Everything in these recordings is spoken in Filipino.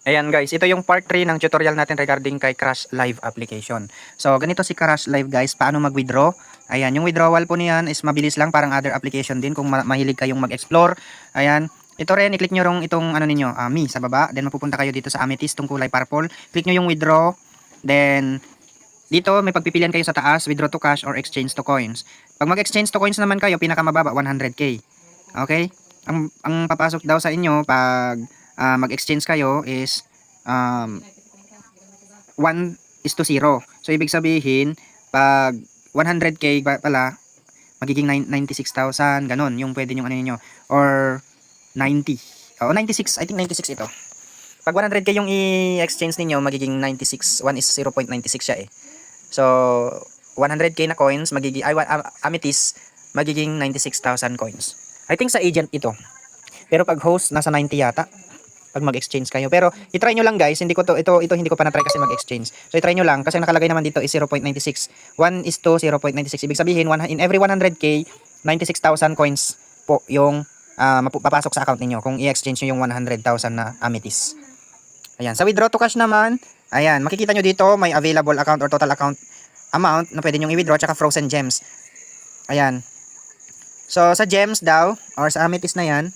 Ayan guys, ito yung part 3 ng tutorial natin regarding kay Crush Live application. So ganito si Crush Live guys, paano mag-withdraw. Ayan, yung withdrawal po niyan is mabilis lang, parang other application din kung mahilig kayong mag-explore. Ayan, ito rin, i-click nyo rin itong ano ninyo, me sa baba. Then mapupunta kayo dito sa Amethyst, itong kulay purple. Click nyo yung withdraw. Then dito may pagpipilian kayo sa taas, withdraw to cash or exchange to coins. Pag mag-exchange to coins naman kayo, pinakamababa 100k. Okay? Ang papasok daw sa inyo pag mag-exchange kayo is 1:0. So ibig sabihin pag 100k pala magiging 96,000 ganon yung pwede yung ano niyo or 90. Oh, 96, I think 96 ito. Pag 100k yung i-exchange niyo magiging 96, 1 is 0.96 siya eh. So 100k na coins magiging Amethyst magiging 96,000 coins. I think sa agent ito. Pero pag host nasa 90 yata pag mag-exchange kayo. Pero i-try nyo lang guys, hindi ko ito hindi ko pa na-try kasi mag-exchange. So i-try nyo lang kasi nakalagay naman dito is 0.96. 1:0.96. Ibig sabihin in every 100k 96,000 coins po yung papasok sa account niyo kung i-exchange nyo yung 100,000 na Amethyst. Ayan, sa withdraw to cash naman, ayan, makikita nyo dito may available account or total account amount na pwede nyo i-withdraw tsaka frozen gems. Ayan. So sa gems daw or sa Amethyst na yan,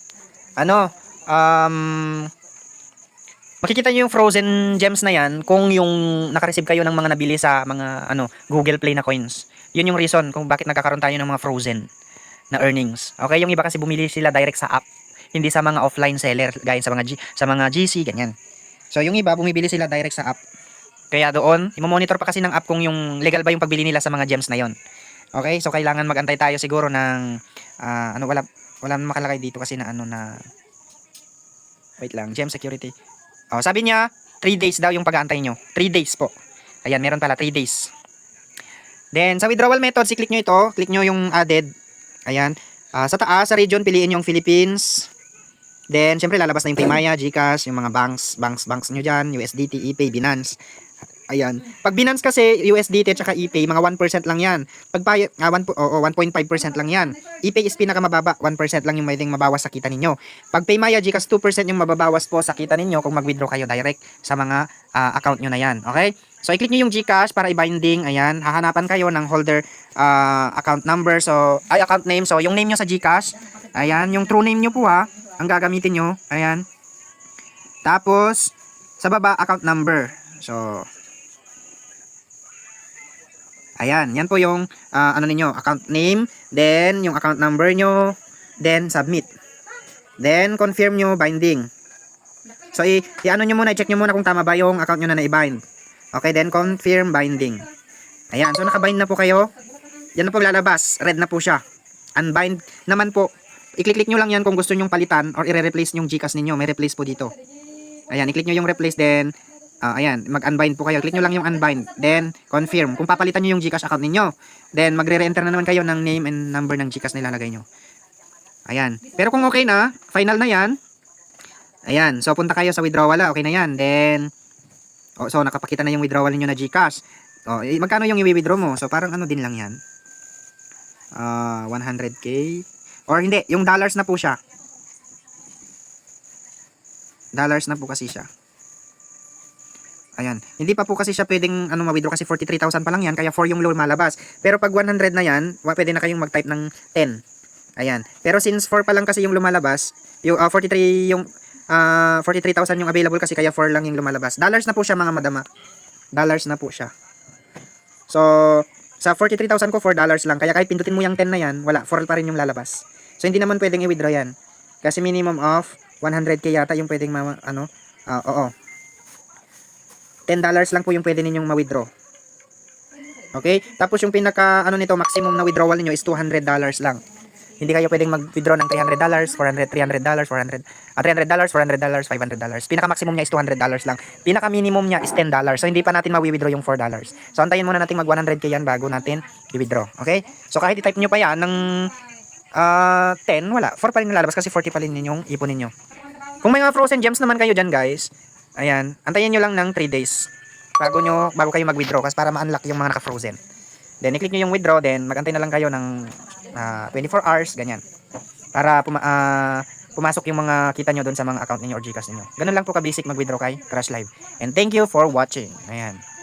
makikita nyo yung frozen gems na yan kung yung nakareceive kayo ng mga nabili sa mga Google Play na coins. Yun yung reason kung bakit nagkakaroon tayo ng mga frozen na earnings. Okay, yung iba kasi bumili sila direct sa app, hindi sa mga offline seller gaya sa mga GC ganyan. So yung iba bumibili sila direct sa app. Kaya doon, i-monitor pa kasi ng app kung yung legal ba yung pagbili nila sa mga gems na yon. Okay, so kailangan magantay tayo siguro ng wala makalagay dito kasi na wait lang, gem security. Oh, sabi niya 3 days daw yung pag-aantay nyo. 3 days po. Ayan, meron pala 3 days. Then sa withdrawal methods, i-click nyo ito, click nyo yung added. Ayan. Sa taas, sa region, piliin yung Philippines. Then, syempre lalabas na yung Paymaya, GCash, yung mga banks nyo dyan, USDT, ePay, Binance. Ayan. Pag Binance kasi, USDT at saka ePay, mga 1% lang yan. Pag 1.5% lang yan. ePay is pinakamababa, 1% lang yung pwedeng mabawas sa kita ninyo. Pag Paymaya, GCash, 2% yung mababawas po sa kita ninyo kung mag-withdraw kayo direct sa mga account nyo na yan. Okay? So, i-click nyo yung GCash para i-binding. Ayan. Hahanapan kayo ng holder account number. So, account name. So, yung name nyo sa GCash. Ayan. Yung true name nyo po ha. Ang gagamitin nyo. Ayan. Tapos, sa baba, account number. So, ayan, yan po yung ninyo, account name, then yung account number nyo, then submit. Then confirm nyo binding. So i-ano nyo muna, i-check nyo muna kung tama ba yung account nyo na na-bind. Okay, then confirm binding. Ayan, so naka-bind na po kayo. Yan na po lalabas, red na po siya. Unbind naman po. I-click nyo lang yan kung gusto nyo palitan or i-replace yung GCash ninyo. May replace po dito. Ayan, i-click nyo yung replace, then ayan, mag-unbind po kayo. Click nyo lang yung unbind. Then, confirm. Kung papalitan nyo yung GCash account ninyo. Then, magre-re-enter na naman kayo ng name and number ng GCash na ilalagay nyo. Ayan. Pero kung okay na, final na yan. Ayan. So, punta kayo sa withdrawal. Okay na yan. Then, so, nakapakita na yung withdrawal ninyo na GCash. Magkano yung i-withdraw mo? So, parang din lang yan. 100k. Or hindi, yung dollars na po siya. Dollars na po kasi siya. Ayan. Hindi pa po kasi siya pwedeng ma-withdraw kasi 43,000 pa lang yan. Kaya 4 yung lumalabas. Pero pag 100 na yan, pwede na kayong mag-type ng 10. Ayan. Pero since 4 pa lang kasi yung lumalabas, yung 43,000 yung available kasi kaya 4 lang yung lumalabas. Dollars na po siya mga madama. Dollars na po siya. So, sa 43,000 ko, $4 lang. Kaya kahit pindutin mo yung 10 na yan, wala. 4 pa rin yung lalabas. So, hindi naman pwedeng i-withdraw yan. Kasi minimum of 100k yata yung pwedeng oo. $10 lang po yung pwede ninyong ma-withdraw. Okay? Tapos yung pinaka nito, maximum na withdrawal niyo is $200 lang. Hindi kayo pwedeng mag-withdraw ng $300, $400, $300, $400, $400, $500. Pinaka maximum niya is $200 lang. Pinaka minimum niya is $10. So hindi pa natin ma-withdraw yung $4. So antayin muna natin mag 100k yan bago natin i-withdraw. Okay? So kahit i-type niyo pa yan ng 10, wala. 4 pa rin lalabas kasi 40 pa rin yung ipon niyo. Kung may mga frozen gems naman kayo dyan guys, ayan, antayin nyo lang ng 3 days bago kayo mag-withdraw kasi para ma-unlock yung mga naka-frozen. Then i-click nyo yung withdraw, then magantay na lang kayo ng 24 hours, ganyan. Para pumasok yung mga kita nyo doon sa mga account ninyo or Gcash ninyo. Ganun lang po ka-basic mag-withdraw kay Crush Live. And thank you for watching. Ayan.